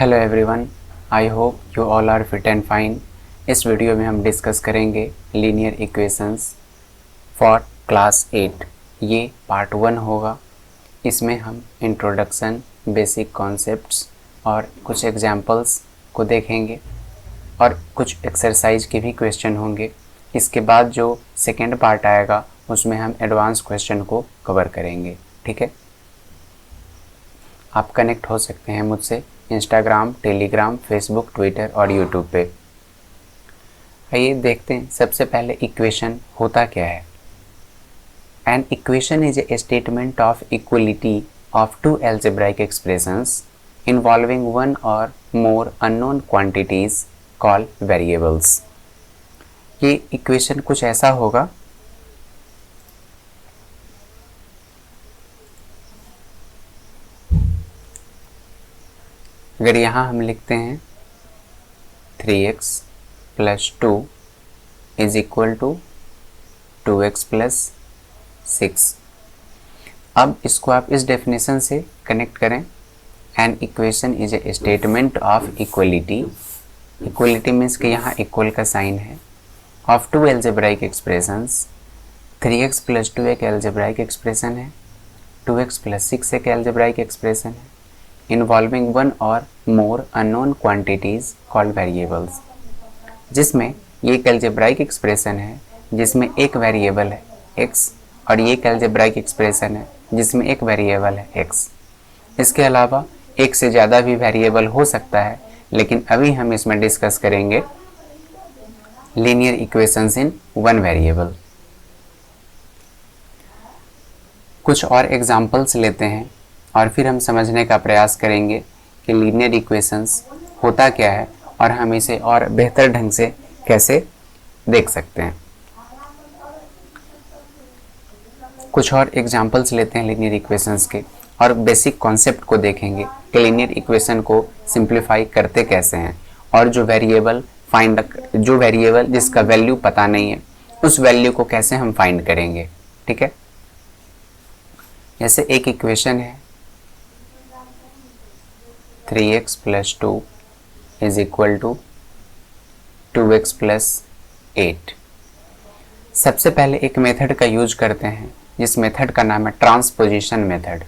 Hello everyone, I hope you all are fit and fine. इस video में हम discuss करेंगे लीनियर इक्वेशंस फॉर क्लास 8। ये part 1 होगा। इसमें हम इंट्रोडक्शन, बेसिक कॉन्सेप्ट्स और कुछ एग्जांपल्स को देखेंगे और कुछ एक्सरसाइज के भी क्वेश्चन होंगे। इसके बाद जो सेकेंड पार्ट आएगा उसमें हम एडवांस क्वेश्चन को कवर करेंगे। ठीक है, आप कनेक्ट हो सकते हैं मुझसे इंस्टाग्राम, टेलीग्राम, फेसबुक, ट्विटर और यूट्यूब पे। आइए देखते हैं सबसे पहले इक्वेशन होता क्या है। An equation is a statement of equality of two algebraic expressions involving one or more unknown quantities called variables. ये इक्वेशन कुछ ऐसा होगा अगर यहाँ हम लिखते हैं 3x plus 2 is equal to 2x plus 6। अब इसको आप इस डेफिनेशन से कनेक्ट करें। An equation is a statement of equality. Equality means कि यहाँ इक्वल का साइन है। Of two algebraic expressions, 3x plus 2 एक एल्जेब्राइक एक्सप्रेशन है, 2x प्लस 6 एक एल्जेब्राइक एक्सप्रेशन है, involving one or more unknown quantities called variables. जिसमें ये एक एल्जेब्राइक एक्सप्रेशन है जिसमें एक वेरिएबल है x और ये एक एल्जेब्राइक एक्सप्रेशन है जिसमें एक वेरिएबल है x। इसके अलावा एक से ज़्यादा भी वेरिएबल हो सकता है, लेकिन अभी हम इसमें डिस्कस करेंगे linear equations in one variable. कुछ और एग्जांपल्स लेते हैं और फिर हम समझने का प्रयास करेंगे कि लीनियर इक्वेशंस होता क्या है और हम इसे और बेहतर ढंग से कैसे देख सकते हैं। कुछ और एग्जांपल्स लेते हैं लीनियर इक्वेशंस के और बेसिक कॉन्सेप्ट को देखेंगे कि लीनियर इक्वेशन को सिंप्लीफाई करते कैसे हैं और जो वेरिएबल जिसका वैल्यू पता नहीं है उस वैल्यू को कैसे हम फाइंड करेंगे। ठीक है, जैसे एक इक्वेशन है 3x plus 2 is equal to 2x plus 8। सबसे पहले एक मेथड का यूज करते हैं जिस मेथड का नाम है ट्रांसपोजिशन मेथड।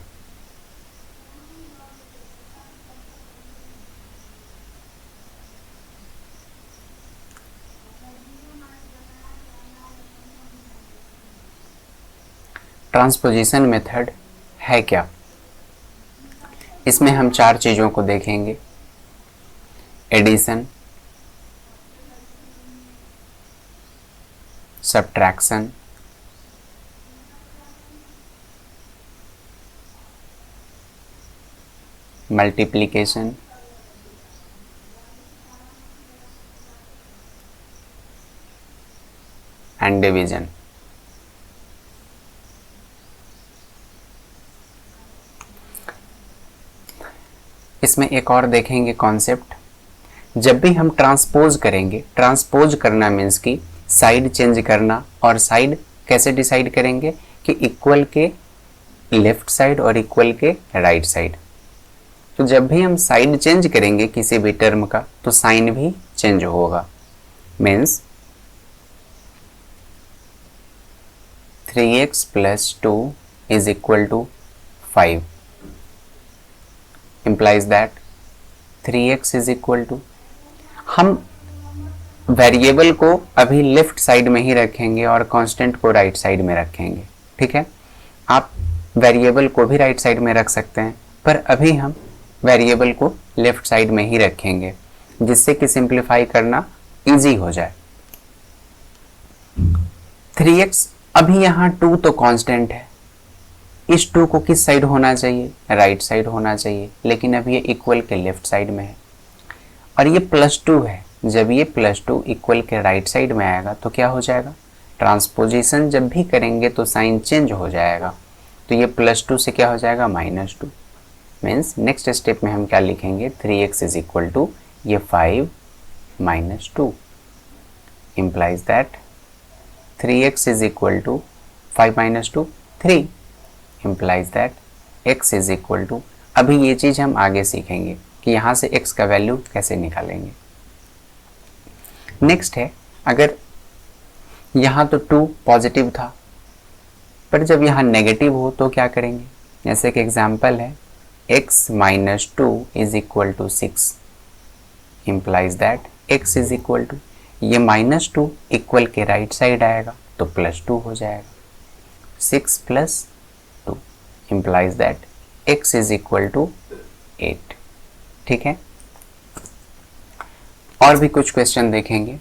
ट्रांसपोजिशन मेथड है क्या? इसमें हम चार चीज़ों को देखेंगे: addition, subtraction, multiplication and division. इसमें एक और देखेंगे कॉन्सेप्ट। जब भी हम ट्रांसपोज करेंगे, ट्रांसपोज करना मीन्स कि साइड चेंज करना, और साइड कैसे डिसाइड करेंगे कि इक्वल के लेफ्ट साइड और इक्वल के राइट साइड। तो जब भी हम साइड चेंज करेंगे किसी भी टर्म का तो साइन भी चेंज होगा। Means 3x plus 2 is equal to 5 implies that 3x is equal to, हम वेरिएबल को अभी लेफ्ट साइड में ही रखेंगे और कांस्टेंट को राइट साइड में रखेंगे। ठीक है, आप वेरिएबल को भी राइट साइड में रख सकते हैं, पर अभी हम वेरिएबल को लेफ्ट साइड में ही रखेंगे जिससे कि सिंप्लीफाई करना इजी हो जाए। 3x, अभी यहाँ 2 तो कांस्टेंट है, इस 2 को किस साइड होना चाहिए? राइट साइड होना चाहिए, लेकिन अब ये इक्वल के लेफ्ट साइड में है। और ये प्लस 2 है, जब ये प्लस 2 इक्वल के राइट साइड में आएगा तो क्या हो जाएगा? ट्रांसपोजिशन जब भी करेंगे तो साइन चेंज हो जाएगा, तो ये प्लस 2 से क्या हो जाएगा? -2। मीन्स नेक्स्ट स्टेप में हम क्या लिखेंगे? 3x इज इक्वल टू ये 5 - 2 implies that 3x is equal to 5 - 2 3 implies that x is equal to, अभी ये चीज़ हम आगे सीखेंगे कि यहाँ से x का वैल्यू कैसे निकालेंगे। नेक्स्ट है, अगर यहाँ तो 2 पॉजिटिव था, पर जब यहाँ नेगेटिव हो तो क्या करेंगे। जैसे कि एग्जाम्पल है x minus 2 is equal to 6, implies that x is equal to, ये -2 इक्वल के राइट साइड आएगा तो +2 हो जाएगा, 6 + 2 implies that x is equal to 8। ठीक है, और भी कुछ क्वेश्चन देखेंगे।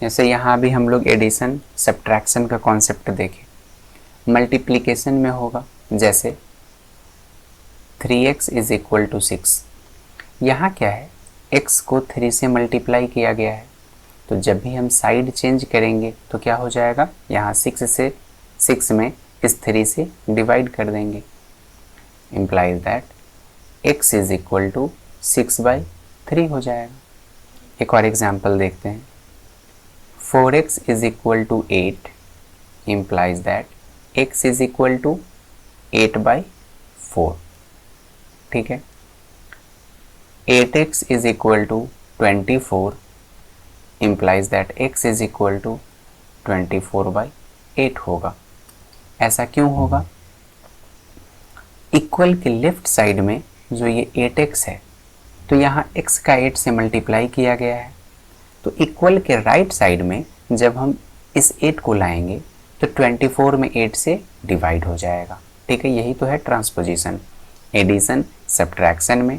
जैसे यहाँ भी हम लोग एडिशन सब्ट्रैक्शन का कॉन्सेप्ट देखें। मल्टीप्लिकेशन में होगा, जैसे 3x इज इक्वल टू 6। यहाँ क्या है, x को 3 से मल्टीप्लाई किया गया है, तो जब भी हम साइड चेंज करेंगे तो क्या हो जाएगा, यहाँ 6 में इस 3 से डिवाइड कर देंगे, implies that x is equal to 6/3 हो जाएगा। एक और एग्जाम्पल देखते हैं, 4x is equal to 8 implies that x is equal to 8/4। ठीक है, 8x is equal to 24 implies that x is equal to 24/8 होगा। ऐसा क्यों होगा, इक्वल के लेफ्ट साइड में जो ये 8x है, तो यहाँ x का 8 से मल्टीप्लाई किया गया है, तो इक्वल के राइट साइड में जब हम इस 8 को लाएंगे तो 24 में 8 से डिवाइड हो जाएगा। ठीक है, यही तो है ट्रांसपोजिशन, एडिशन सब्ट्रैक्शन में,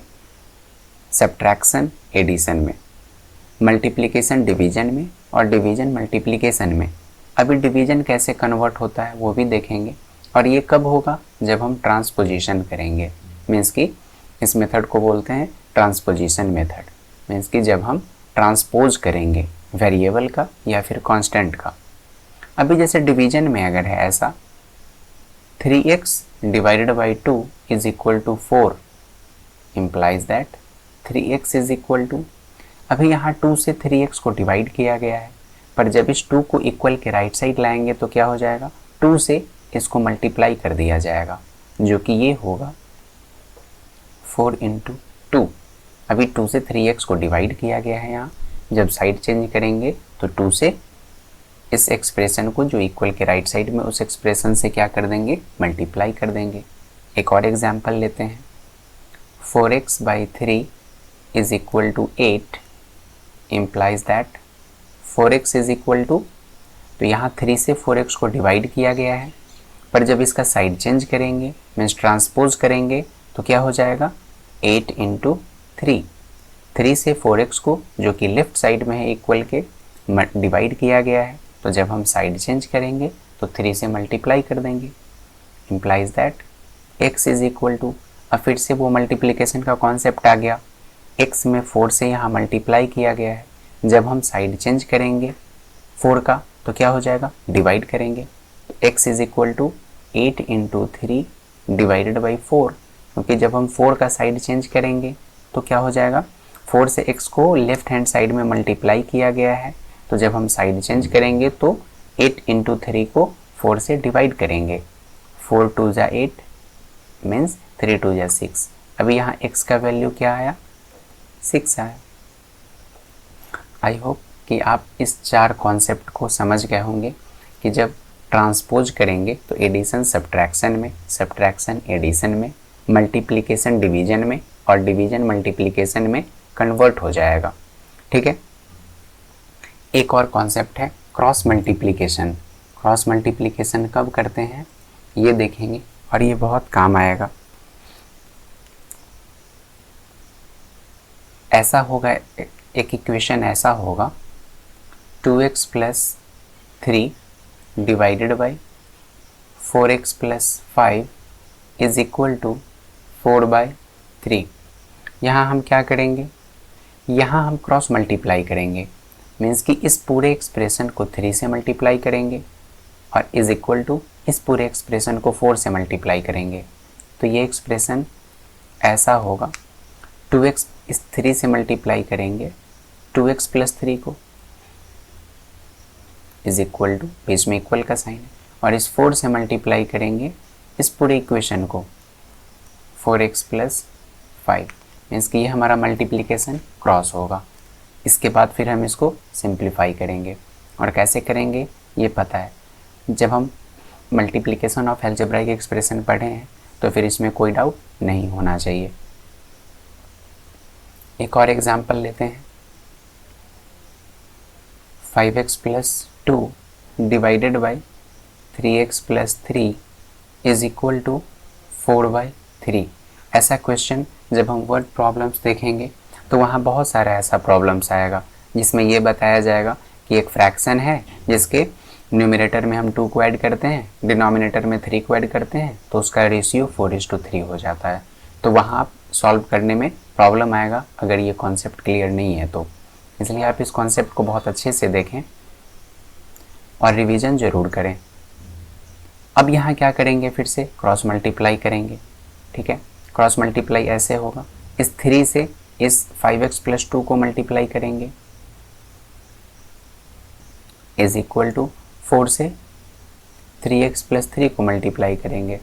सब्ट्रैक्शन एडिशन में, मल्टीप्लिकेशन डिवीजन में, और डिवीजन मल्टीप्लिकेशन में। अभी डिवीजन कैसे कन्वर्ट होता है वो भी देखेंगे, और ये कब होगा, जब हम ट्रांसपोजिशन करेंगे। मीन्स कि इस मेथड को बोलते हैं ट्रांसपोजिशन मेथड, मीन्स कि जब हम ट्रांसपोज करेंगे वेरिएबल का या फिर कांस्टेंट का। अभी जैसे डिवीजन में अगर है ऐसा, 3x divided by 2 is equal to 4 implies that 3x is equal to, अभी यहाँ 2 से 3x को डिवाइड किया गया है, पर जब इस 2 को इक्वल के राइट साइड लाएंगे तो क्या हो जाएगा, 2 से इसको मल्टीप्लाई कर दिया जाएगा, जो कि ये होगा 4 × 2। अभी 2 से 3x को डिवाइड किया गया है, यहाँ जब साइड चेंज करेंगे तो 2 से इस एक्सप्रेशन को जो इक्वल के राइट साइड में उस एक्सप्रेशन से क्या कर देंगे, मल्टीप्लाई कर देंगे। एक और एग्जांपल लेते हैं, 4x/3 is equal to 8 implies that 4x is equal to, तो यहाँ 3 से 4x को डिवाइड किया गया है, पर जब इसका साइड चेंज करेंगे मीन्स ट्रांसपोज करेंगे तो क्या हो जाएगा, 8 × 3, 3 से 4x को जो कि लेफ्ट साइड में है इक्वल के डिवाइड किया गया है, तो जब हम साइड चेंज करेंगे तो 3 से मल्टीप्लाई कर देंगे, implies that x is equal to, अब फिर से वो मल्टीप्लिकेशन का कॉन्सेप्ट आ गया, x में 4 से यहाँ मल्टीप्लाई किया गया है, जब हम साइड चेंज करेंगे 4 का तो क्या हो जाएगा, डिवाइड करेंगे, तो x is equal to 8 × 3 divided by 4, क्योंकि जब हम 4 का साइड चेंज करेंगे तो क्या हो जाएगा, 4 से x को लेफ्ट हैंड साइड में मल्टीप्लाई किया गया है, तो जब हम साइड चेंज करेंगे तो 8 × 3 को 4 से डिवाइड करेंगे, 4 × 2 = 8 मीन्स 3 × 2 = 6। अभी यहाँ x का वैल्यू क्या आया, 6 आया। आई होप कि आप इस 4 कॉन्सेप्ट को समझ गए होंगे कि जब ट्रांसपोज करेंगे तो एडिशन सब्ट्रैक्शन में, सब्ट्रैक्शन एडिशन में, मल्टीप्लिकेशन डिवीजन में, और डिवीजन मल्टीप्लिकेशन में कन्वर्ट हो जाएगा। ठीक है, एक और कॉन्सेप्ट है क्रॉस मल्टीप्लिकेशन। क्रॉस मल्टीप्लिकेशन कब करते हैं ये देखेंगे, और ये बहुत काम आएगा। ऐसा होगा, एक इक्वेशन ऐसा होगा, 2x + 3 divided by 4x + 5 is equal to 4/3। यहाँ हम क्या करेंगे, यहाँ हम क्रॉस मल्टीप्लाई करेंगे, मीन्स कि इस पूरे एक्सप्रेशन को 3 से मल्टीप्लाई करेंगे और इज इक्वल टू इस पूरे एक्सप्रेशन को 4 से मल्टीप्लाई करेंगे, तो ये एक्सप्रेशन ऐसा होगा, 2x इस 3 से मल्टीप्लाई करेंगे 2x + 3 को, इज इक्वल टू, बीच में इक्वल का साइन है, और इस 4 से मल्टीप्लाई करेंगे इस पूरे इक्वेशन को 4x प्लस 5, मीन्स कि ये हमारा मल्टीप्लिकेशन क्रॉस होगा। इसके बाद फिर हम इसको सिंप्लीफाई करेंगे, और कैसे करेंगे ये पता है। जब हम मल्टीप्लिकेशन ऑफ अलजेब्राइक एक्सप्रेशन पढ़े हैं तो फिर इसमें कोई डाउट नहीं होना चाहिए। एक और एग्जांपल लेते हैं। 5x plus 2 divided by 3x plus 3 is equal to 4/3। ऐसा क्वेश्चन जब हम वर्ड प्रॉब्लम्स देखेंगे तो वहाँ बहुत सारा ऐसा प्रॉब्लम्स आएगा जिसमें ये बताया जाएगा कि एक फ्रैक्शन है जिसके न्यूमरेटर में हम 2 को ऐड करते हैं, डिनोमिनेटर में 3 को ऐड करते हैं, तो उसका रेशियो 4:3 हो जाता है। तो वहाँ आप सॉल्व करने में प्रॉब्लम आएगा अगर ये कॉन्सेप्ट क्लियर नहीं है तो। इसलिए आप इस कॉन्सेप्ट को बहुत अच्छे से देखें और रिवीजन ज़रूर करें। अब यहाँ क्या करेंगे, फिर से क्रॉस मल्टीप्लाई करेंगे। ठीक है, क्रॉस मल्टीप्लाई ऐसे होगा, इस 3 से इस 5x प्लस 2 को मल्टीप्लाई करेंगे इज इक्वल टू 4 से 3x प्लस 3 को मल्टीप्लाई करेंगे।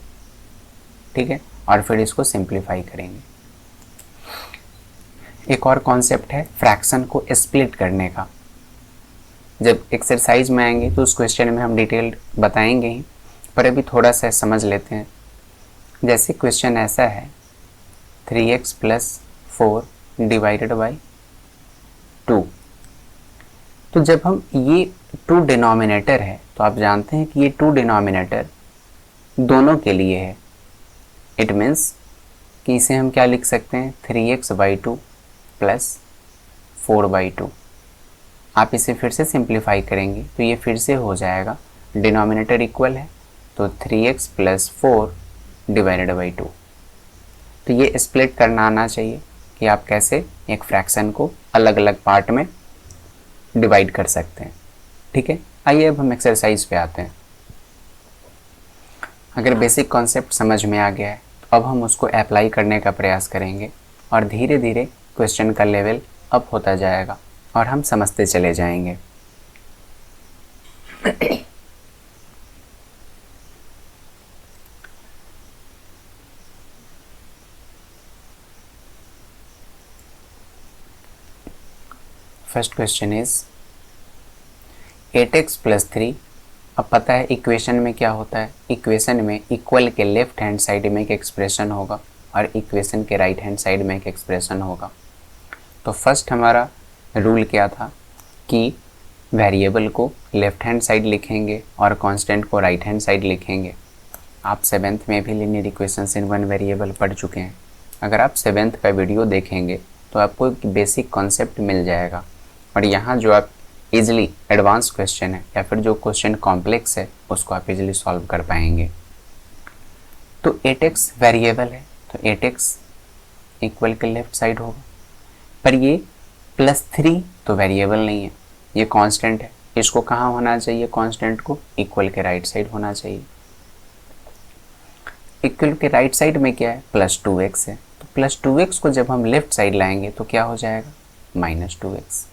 ठीक है, और फिर इसको सिंप्लीफाई करेंगे। एक और कॉन्सेप्ट है फ्रैक्शन को स्प्लिट करने का। जब एक्सरसाइज में आएंगे तो उस क्वेश्चन में हम डिटेल्ड बताएंगे ही, पर अभी थोड़ा सा समझ लेते हैं। जैसे क्वेश्चन ऐसा है 3x प्लस 4 डिवाइडेड बाई 2। तो जब हम ये 2 डिनोमिनेटर है तो आप जानते हैं कि ये 2 डिनोमिनेटर दोनों के लिए है। इट मीन्स कि इसे हम क्या लिख सकते हैं 3x/2 प्लस 4/2। आप इसे फिर से सिंप्लीफाई करेंगे तो ये फिर से हो जाएगा, डिनोमिनेटर इक्वल है तो 3x प्लस 4 डिवाइडेड बाई 2। तो ये स्प्लिट करना आना चाहिए कि आप कैसे एक फ्रैक्शन को अलग अलग पार्ट में डिवाइड कर सकते हैं। ठीक है, आइए अब हम एक्सरसाइज पे आते हैं। अगर बेसिक कॉन्सेप्ट समझ में आ गया है तो अब हम उसको अप्लाई करने का प्रयास करेंगे और धीरे धीरे क्वेश्चन का लेवल अप होता जाएगा और हम समझते चले जाएंगे। First question is 8x plus 3। अब पता है इक्वेशन में क्या होता है, इक्वेशन में इक्वल के लेफ्ट हैंड साइड में एक एक्सप्रेशन होगा और इक्वेशन के राइट हैंड साइड में एक एक्सप्रेशन होगा। तो फर्स्ट हमारा रूल क्या था कि वेरिएबल को लेफ्ट हैंड साइड लिखेंगे और कांस्टेंट को राइट हैंड साइड लिखेंगे। आप 7th में भी linear equations in one variable पढ़ चुके हैं। अगर आप 7th का वीडियो देखेंगे तो आपको एक बेसिक कॉन्सेप्ट मिल जाएगा। और यहाँ जो आप इजीली एडवांस क्वेश्चन है या फिर जो क्वेश्चन कॉम्प्लेक्स है उसको आप इजीली सॉल्व कर पाएंगे। तो 8x वेरिएबल है तो 8x इक्वल के लेफ्ट साइड होगा, पर ये प्लस 3 तो वेरिएबल नहीं है, ये कांस्टेंट है। इसको कहाँ होना चाहिए, कांस्टेंट को इक्वल के राइट साइड होना चाहिए। इक्वल के राइट साइड में क्या है, प्लस 2x है, तो प्लस 2x को जब हम लेफ्ट साइड लाएंगे तो क्या हो जाएगा, minus 2x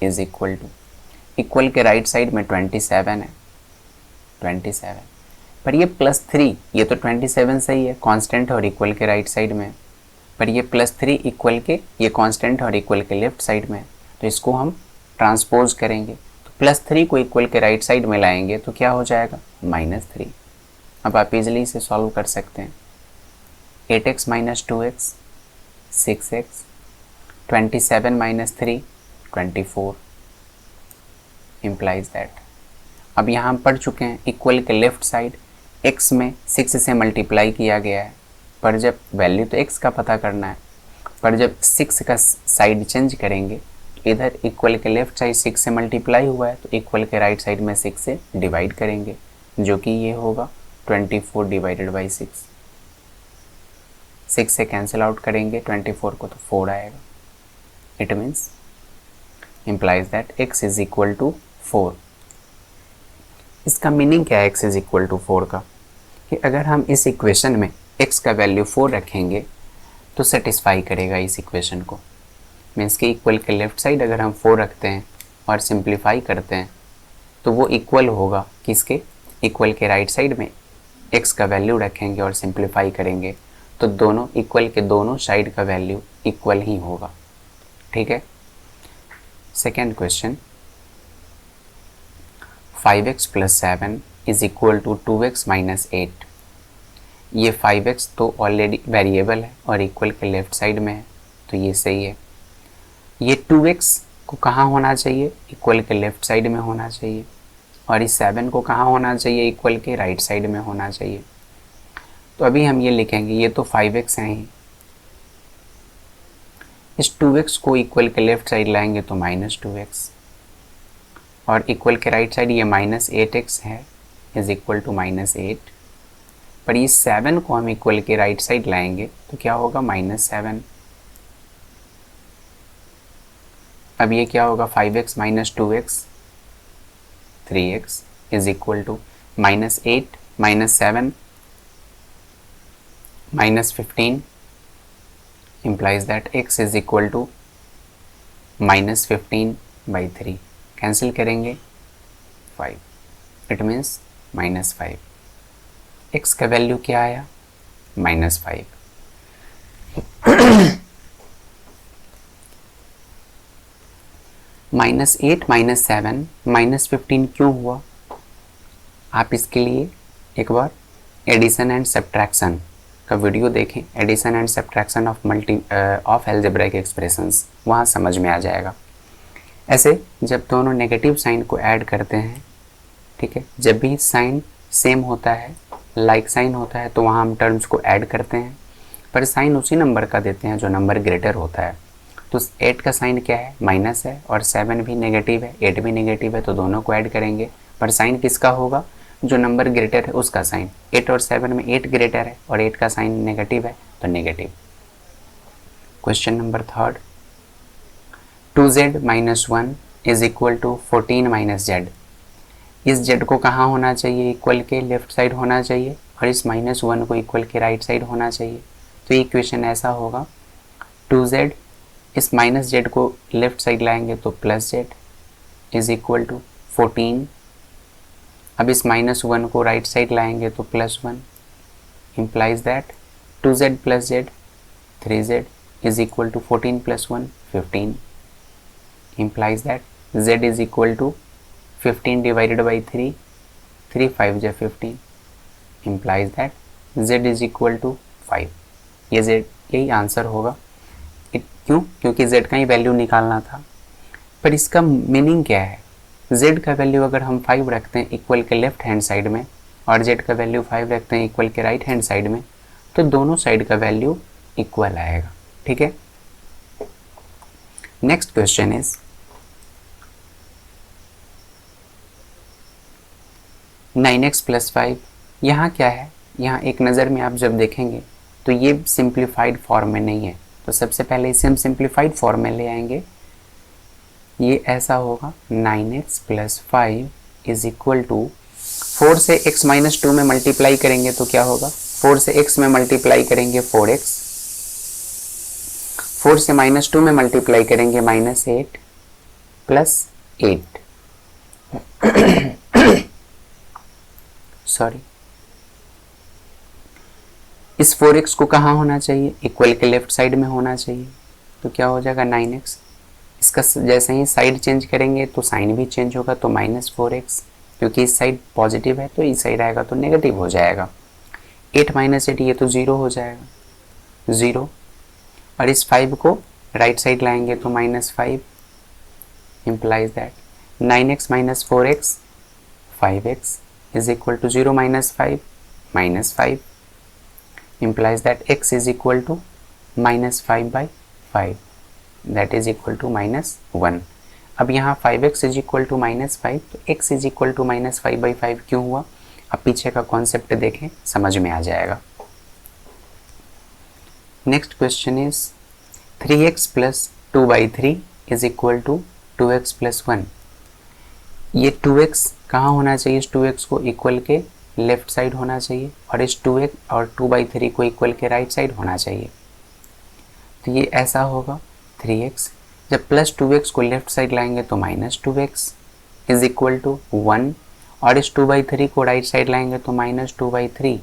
is equal to, equal के राइट साइड में 27 है, 27, पर ये प्लस 3, ये तो 27 सही है, कांस्टेंट और इक्वल के राइट साइड में, पर ये प्लस 3 इक्वल के, ये कांस्टेंट और इक्वल के लेफ्ट साइड में, तो इसको हम ट्रांसपोज करेंगे तो प्लस 3 को इक्वल के राइट साइड में लाएंगे तो क्या हो जाएगा, माइनस 3। अब आप इजीली इसे सॉल्व कर सकते हैं। 8x minus 2x 6x, 27 minus 3 24 implies that. अब यहाँ हम पढ़ चुके हैं इक्वल के लेफ्ट साइड x में 6 से मल्टीप्लाई किया गया है, पर जब वैल्यू तो x का पता करना है, पर जब 6 का साइड चेंज करेंगे तो इधर इक्वल के लेफ्ट साइड 6 से मल्टीप्लाई हुआ है तो इक्वल के राइट साइड में 6 से डिवाइड करेंगे, जो कि ये होगा 24 डिवाइडेड बाई 6। 6 से कैंसिल आउट करेंगे 24 को तो 4 आएगा। It means implies that x is equal to 4। इसका मीनिंग क्या है x is equal to 4 का, कि अगर हम इस इक्वेशन में x का वैल्यू 4 रखेंगे तो सेटिस्फाई करेगा इस इक्वेशन को। मीन्स कि इक्वल के लेफ्ट साइड अगर हम 4 रखते हैं और सिंप्लीफाई करते हैं तो वो इक्वल होगा किसके, इक्वल के राइट साइड में x का वैल्यू रखेंगे और सिंप्लीफाई करेंगे तो दोनों इक्वल के दोनों साइड का वैल्यू इक्वल ही होगा। ठीक है। Second question, 5x + 7 is equal to 2x - 8। ये 5x तो ऑलरेडी वेरिएबल है और इक्वल के लेफ्ट साइड में है तो ये सही है। ये 2x को कहाँ होना चाहिए, इक्वल के लेफ्ट साइड में होना चाहिए, और इस 7 को कहाँ होना चाहिए, इक्वल के राइट साइड में होना चाहिए। तो अभी हम ये लिखेंगे, ये तो 5x है ही, इस 2x को इक्वल के लेफ्ट साइड लाएंगे तो -2x, और इक्वल के राइट साइड ये -8x है इज इक्वल टू -8, पर इस 7 को हम इक्वल के राइट साइड लाएंगे तो क्या होगा, -7। अब ये क्या होगा, 5x - 2x 3x is equal to -8 - 7 -15 implies that x is equal to -15/3। Cancel करेंगे 5, इट मीन्स -5। x का वैल्यू क्या आया, -5। -8 - 7 -15 क्यों हुआ, आप इसके लिए एक बार एडिशन एंड सब्ट्रैक्शन का वीडियो देखें, addition and subtraction of algebraic expressions, वहाँ समझ में आ जाएगा। ऐसे जब दोनों नेगेटिव साइन को ऐड करते हैं, ठीक है, जब भी साइन सेम होता है, लाइक साइन होता है, तो वहाँ हम टर्म्स को ऐड करते हैं, पर साइन उसी नंबर का देते हैं जो नंबर ग्रेटर होता है। तो 8 का साइन क्या है, माइनस है, और 7 भी नेगेटिव है, 8 भी नेगेटिव है, तो दोनों को ऐड करेंगे, पर साइन किसका होगा, जो नंबर ग्रेटर है उसका साइन। 8 और 7 में 8 ग्रेटर है और 8 का साइन नेगेटिव है तो negative. Question number 3, 2z - 1 is equal to 14 - z। इस z को कहाँ होना चाहिए, इक्वल के लेफ्ट साइड होना चाहिए, और इस -1 को इक्वल के राइट साइड होना चाहिए। तो ये इक्वेशन ऐसा होगा, 2z, इस -z को लेफ्ट साइड लाएंगे तो +z इज इक्वल टू 14। अब इस -1 को राइट साइड लाएंगे तो +1, implies that 2z + z 3z is equal to 14 + 1 15, implies that z is equal to 15 divided by 3, 3 5 जा 15, implies that z is equal to 5। ये z यही आंसर होगा। क्यों, क्योंकि z का ही वैल्यू निकालना था। पर इसका मीनिंग क्या है, z का वैल्यू अगर हम 5 रखते हैं इक्वल के लेफ्ट हैंड साइड में, और z का वैल्यू 5 रखते हैं इक्वल के राइट हैंड साइड में, तो दोनों साइड का वैल्यू इक्वल आएगा। ठीक है। Next question is 9x + 5। यहाँ क्या है, यहाँ एक नज़र में आप जब देखेंगे तो ये सिंप्लीफाइड फॉर्म में नहीं है, तो सबसे पहले इसे हम सिंप्लीफाइड फॉर्म में ले आएंगे। ये ऐसा होगा, 9x + 5 इज इक्वल टू 4 से x - 2 में मल्टीप्लाई करेंगे तो क्या होगा, 4 से x में मल्टीप्लाई करेंगे 4x, 4 से -2 में मल्टीप्लाई करेंगे -8 + 8 सॉरी, इस 4x को कहाँ होना चाहिए, इक्वल के लेफ्ट साइड में होना चाहिए, तो क्या हो जाएगा 9x। इसका जैसे ही साइड चेंज करेंगे तो साइन भी चेंज होगा, तो -4x, क्योंकि इस साइड पॉजिटिव है तो इस साइड आएगा तो नेगेटिव हो जाएगा। 8 - 8 ये तो 0 हो जाएगा, 0, और इस 5 को राइट साइड लाएंगे तो -5, implies that 9x - 4x 5x is equal to 0 - 5 -5, implies that x is equal to -5/5, that is equal to -1। अब यहाँ 5x is equal to -5, तो x is equal to -5/5 क्यों हुआ, अब पीछे का कॉन्सेप्ट देखें, समझ में आ जाएगा। Next question is 3x + 2/3 is equal to 2x + 1। ये 2x कहाँ होना चाहिए, इस 2x को इक्वल के लेफ्ट साइड होना चाहिए, और इस 2x और 2/3 को इक्वल के राइट साइड होना चाहिए। तो ये ऐसा होगा, 3x, जब +2x को लेफ्ट साइड लाएंगे तो -2x इज इक्वल टू 1, और इस 2/3 को राइट साइड लाएंगे तो -2/3,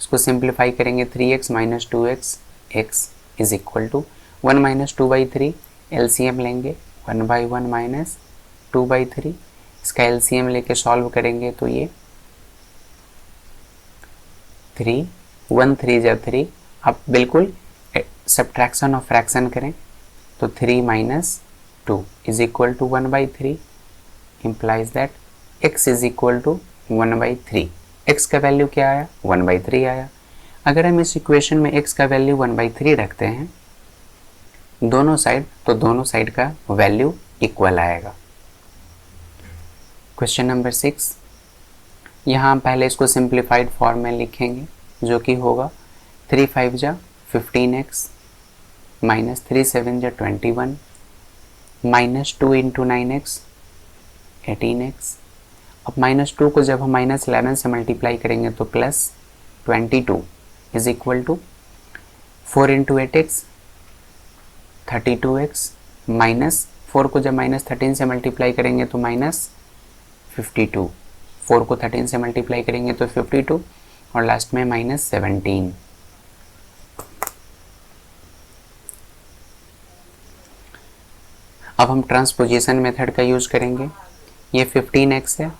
इसको सिंप्लीफाई करेंगे 3x - 2x, x is equal to 1 - 2/3, LCM लेंगे 1/1 - 2/3, इसका एलसीएम लेके सॉल्व करेंगे तो ये 3 1 3 जा 3। अब बिल्कुल सब्ट्रैक्शन ऑफ फ्रैक्शन करें तो 3 - 2 is equal to 1/3, implies that x is equal to 1/3। x का वैल्यू क्या आया? 1/3 आया। अगर हम इस इक्वेशन में x का वैल्यू 1/3 रखते हैं दोनों साइड, तो दोनों साइड का वैल्यू इक्वल आएगा। क्वेश्चन नंबर 6, यहाँ हम पहले इसको सिंप्लीफाइड फॉर्म में लिखेंगे जो कि होगा 3 5 जा 15x -3 7 जा 21 -2 × 9x 18x। अब -2 को जब हम -11 से मल्टीप्लाई करेंगे तो +22 is equal to 4 × 8x 32x, -4 को जब -13 से मल्टीप्लाई करेंगे तो -52, 4 को 13 से मल्टीप्लाई करेंगे तो 52 और लास्ट में -17। अब हम ट्रांसपोजिशन मेथड का यूज करेंगे। ये 15x है,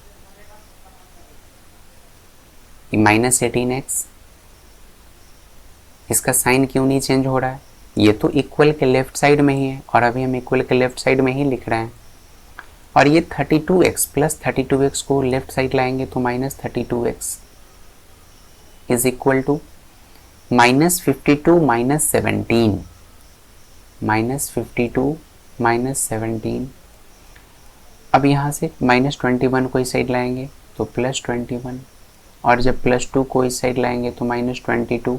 ये -18x, इसका साइन क्यों नहीं चेंज हो रहा है? ये तो इक्वल के लेफ्ट साइड में ही है और अभी हम इक्वल के लेफ्ट साइड में ही लिख रहे हैं। और ये 32x + 32x को लेफ्ट साइड लाएंगे तो -32x इज इक्वल टू -52 - 17, -52 - 17। अब यहाँ से -21 को इस साइड लाएंगे तो +21, और जब +2 को इस साइड लाएंगे तो -22।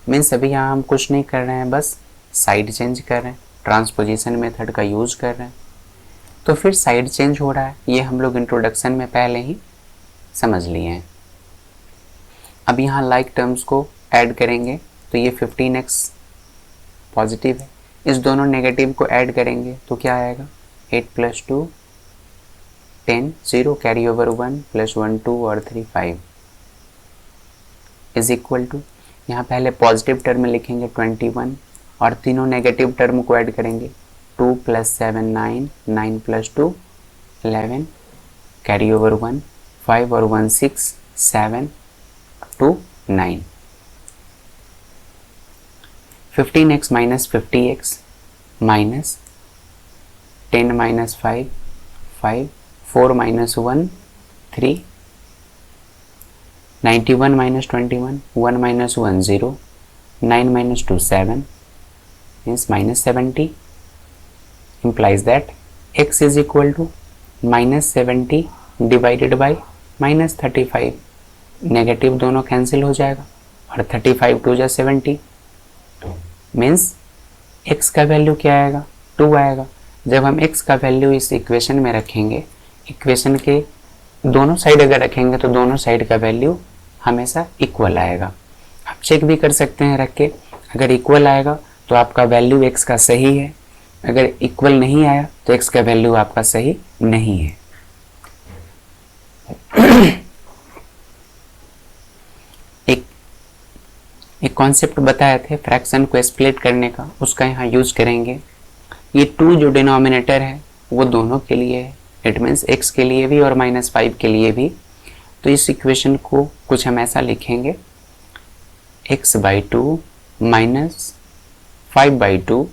मीन्स अभी यहाँ हम कुछ नहीं कर रहे हैं, बस साइड चेंज कर रहे हैं, ट्रांसपोजिशन मेथड का यूज कर रहे हैं। तो फिर साइड चेंज हो रहा है, ये हम लोग इंट्रोडक्शन में पहले ही समझ लिए हैं। अब यहाँ लाइक टर्म्स को ऐड करेंगे तो ये 15x पॉजिटिव है, इस दोनों नेगेटिव को ऐड करेंगे तो क्या आएगा? 8 + 2 10, 0 कैरी ओवर 1 + 1 2 और 3 5 इज इक्वल टू, यहाँ पहले पॉजिटिव टर्म लिखेंगे 21 और तीनों नेगेटिव टर्म को ऐड करेंगे 2 + 7 9, 9 + 2 11 कैरी ओवर 1 5 और 1 6 7 2 9। 15x - 50x -10 - 5 5 4 - 1 3 91 - 21 1 - 1 0 9 - 2 7 means -70, implies that x is equal to -70 divided by -35। Negative दोनों कैंसिल हो जाएगा और 35 2 जा 70 मीन्स x का वैल्यू क्या आएगा? 2 आएगा। जब हम x का वैल्यू इस इक्वेशन में रखेंगे, इक्वेशन के दोनों साइड अगर रखेंगे तो दोनों साइड का वैल्यू हमेशा इक्वल आएगा। आप चेक भी कर सकते हैं रख के, अगर इक्वल आएगा तो आपका वैल्यू x का सही है, अगर इक्वल नहीं आया तो x का वैल्यू आपका सही नहीं है। एक कॉन्सेप्ट बताए थे फ्रैक्शन को स्प्लिट करने का, उसका यहाँ यूज करेंगे। ये 2 जो डिनोमिनेटर है वो दोनों के लिए है, इट मीन्स x के लिए भी और -5 के लिए भी। तो इस इक्वेशन को कुछ हम ऐसा लिखेंगे x/2 -5/2,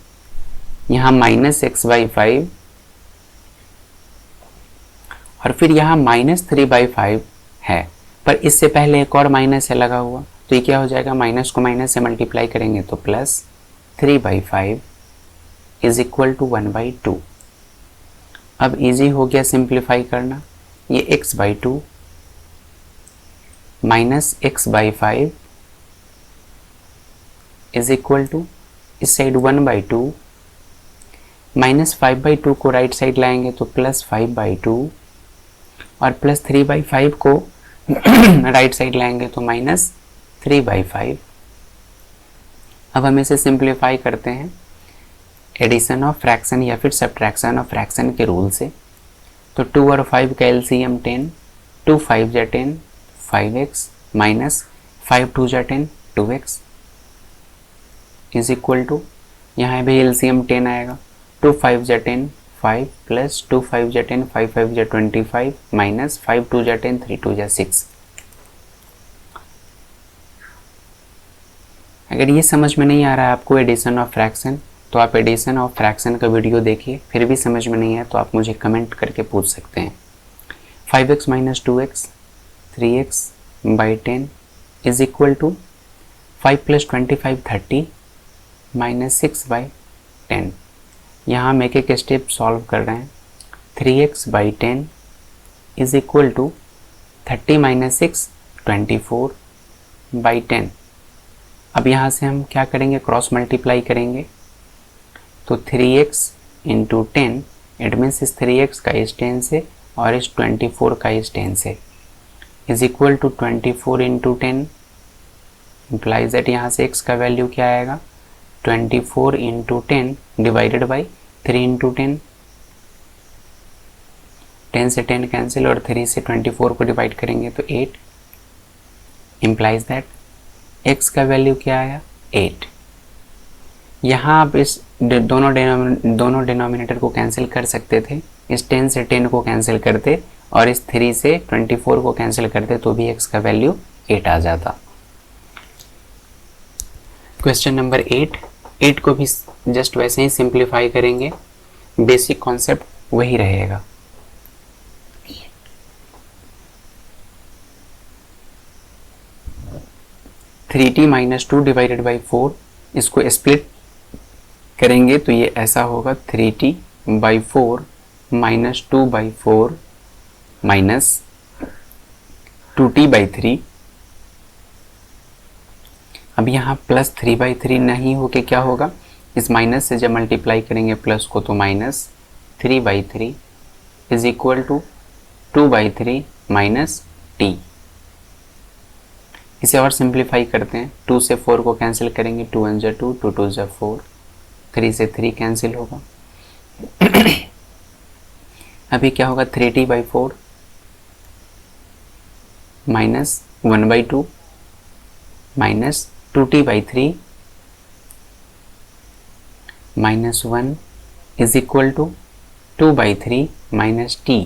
यहाँ -x/5 और फिर यहाँ -3/5 है, पर इससे पहले एक और माइनस है लगा हुआ, तो ये क्या हो जाएगा? माइनस को माइनस से मल्टीप्लाई करेंगे तो +3/5 इज इक्वल टू 1/2। अब इजी हो गया सिंप्लीफाई करना, ये x/2 -x/5 is equal to, इस साइड 1/2 -5/2 को राइट साइड लाएंगे तो +5/2 और +3/5 को राइट साइड लाएंगे तो -3/5। अब हम इसे सिंप्लीफाई करते हैं एडिशन ऑफ फ्रैक्शन या फिर सब्ट्रैक्शन ऑफ फ्रैक्शन के रूल से। तो 2 और 5 का एलसीएम 10, 2 5 जा 10, 5x माइनस 5 2 जा 10, 2x इज इक्वल टू, यहाँ भी एलसीएम 10 आएगा, 2 5 जा 10, 5 प्लस 2 5 जा 10, 5 5 जा 25 माइनस 5 2 जा 10, 3 2 जा 6। अगर ये समझ में नहीं आ रहा है आपको एडिशन ऑफ फ्रैक्शन, तो आप एडिशन ऑफ फ्रैक्शन का वीडियो देखिए, फिर भी समझ में नहीं आया तो आप मुझे कमेंट करके पूछ सकते हैं। 5x minus 2x 3x by 10 is equal to 5 plus 25 30 minus 6 by 10। यहाँ हम एक एक स्टेप सॉल्व कर रहे हैं। 3x by 10 is equal to 30 minus 6 24 by 10। अब यहाँ से हम क्या करेंगे, क्रॉस मल्टीप्लाई करेंगे, तो 3x इंटू 10, इट मीन्स इस 3x का इस 10 से और इस 24 का इस 10 से, is equal to 24 into 10, implies that यहाँ से x का वैल्यू क्या आएगा, 24 इंटू 10 डिवाइडेड बाई 3 इंटू 10, 10 से 10 कैंसिल और 3 से 24 को डिवाइड करेंगे तो 8, इम्प्लाइज दैट x का वैल्यू क्या आया 8। यहाँ आप इस दोनों डिनोमिनेटर को कैंसिल कर सकते थे, इस 10 से 10 को कैंसिल करते और इस 3 से 24 को कैंसिल करते तो भी x का वैल्यू 8 आ जाता। क्वेश्चन नंबर 8 को भी जस्ट वैसे ही सिंप्लीफाई करेंगे, बेसिक कॉन्सेप्ट वही रहेगा। Three T minus 2 divided by 4, इसको स्प्लिट करेंगे तो ये ऐसा होगा 3t by 4 minus 2 by 4 minus 2t by 3। अब यहाँ प्लस 3 बाई 3 नहीं हो के क्या होगा, इस माइनस से जब मल्टीप्लाई करेंगे प्लस को तो minus 3 by 3 is equal to 2 by 3 minus t। इसे और सिंप्लीफाई करते हैं, 2 से 4 को कैंसिल करेंगे, 2 1 जा 2, 2 2 जा 4, 3 से 3 कैंसिल होगा। अभी क्या होगा, 3t by 4 minus 1 by 2 minus 2t by 3 minus 1 is equal to 2 by 3 minus t।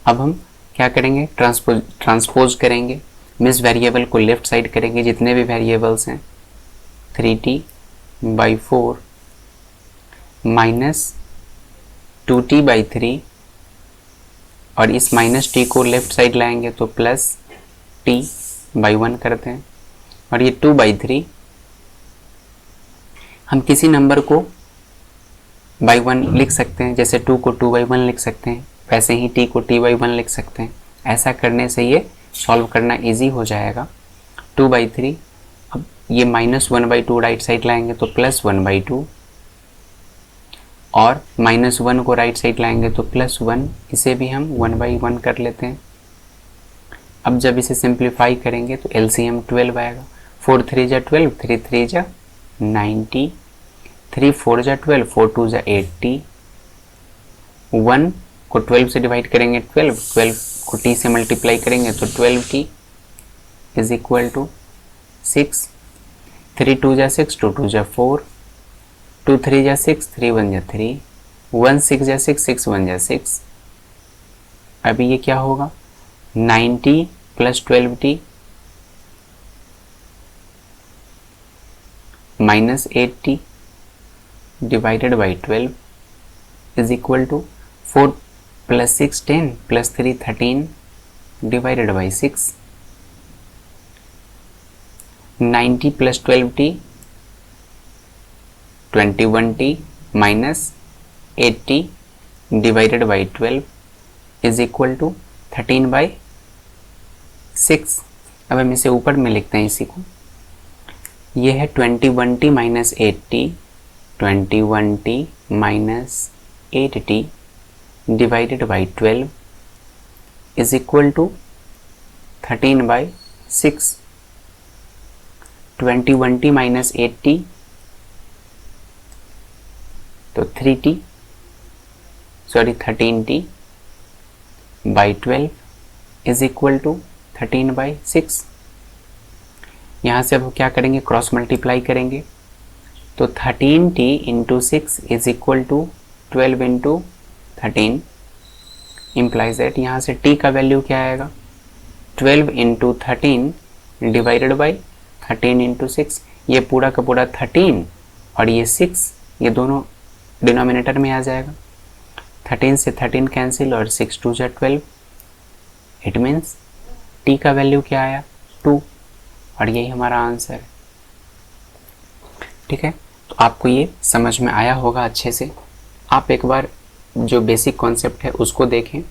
अब हम क्या करेंगे, ट्रांसपोज करेंगे, मीन्स वेरिएबल को लेफ्ट साइड करेंगे, जितने भी वेरिएबल्स हैं 3t by 4 minus 2t by 3 और इस माइनस t को लेफ्ट साइड लाएंगे तो प्लस t बाई 1 करते हैं और ये 2 बाई 3, हम किसी नंबर को बाई 1 लिख सकते हैं, जैसे 2 को 2 बाई 1 लिख सकते हैं, वैसे ही t को t बाई 1 लिख सकते हैं। ऐसा करने से ये सॉल्व करना इजी हो जाएगा। 2 बाई 3, अब ये माइनस 1 बाई 2 राइट साइड लाएंगे तो प्लस 1 बाई 2 और माइनस 1 को राइट साइड लाएंगे तो प्लस 1, इसे भी हम 1 बाई 1 कर लेते हैं। अब जब इसे सिंप्लीफाई करेंगे तो एलसीएम 12 आएगा, 4 3 जा 12, 3 3 जा 90, 3 4 जा 12, 4 2 जा 80, 1 को 12 से डिवाइड करेंगे 12, 12 को t से मल्टीप्लाई करेंगे तो 12t इज इक्वल टू 6, 3 2 जा 6, 2 2 जा 4, 2 3 जा 6, 3 1 जा 3, 1 6 जा 6, 6 1 जा 6। अभी ये क्या होगा, 90 plus 12t minus 8t divided by 12 is equal to 4 plus 6 10 plus 3 13 divided by 6। 90 plus 12t 21t minus 8t divided by 12 is equal to 13 by 6। अब हम इसे ऊपर में लिखते हैं इसी को, ये है 21t minus 8t, 21t minus 8t divided by 12 is equal to 13 by 6। 21t minus 8t तो 3t 13t by 12 is equal to 13/6। यहाँ से अब क्या करेंगे, क्रॉस मल्टीप्लाई करेंगे, तो 13t into 6 is equal to 12 into 13 implies that यहाँ से t का वैल्यू क्या आएगा, 12 इंटू 13 डिवाइडेड बाई 13 इंटू 6। ये पूरा का पूरा 13 और ये 6, ये दोनों डिनोमिनेटर में आ जाएगा। 13 से 13 कैंसिल और 6 2 जा 12। इट मीन्स t का वैल्यू क्या आया, 2, और यही हमारा आंसर है। ठीक है, तो आपको ये समझ में आया होगा अच्छे से। आप एक बार जो बेसिक कॉन्सेप्ट है उसको देखें,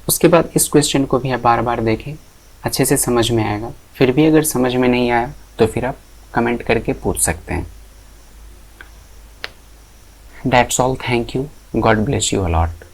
उसके बाद इस क्वेश्चन को भी आप बार बार देखें, अच्छे से समझ में आएगा। फिर भी अगर समझ में नहीं आया तो फिर आप कमेंट करके पूछ सकते हैं। That's all, thank you, God bless you a lot.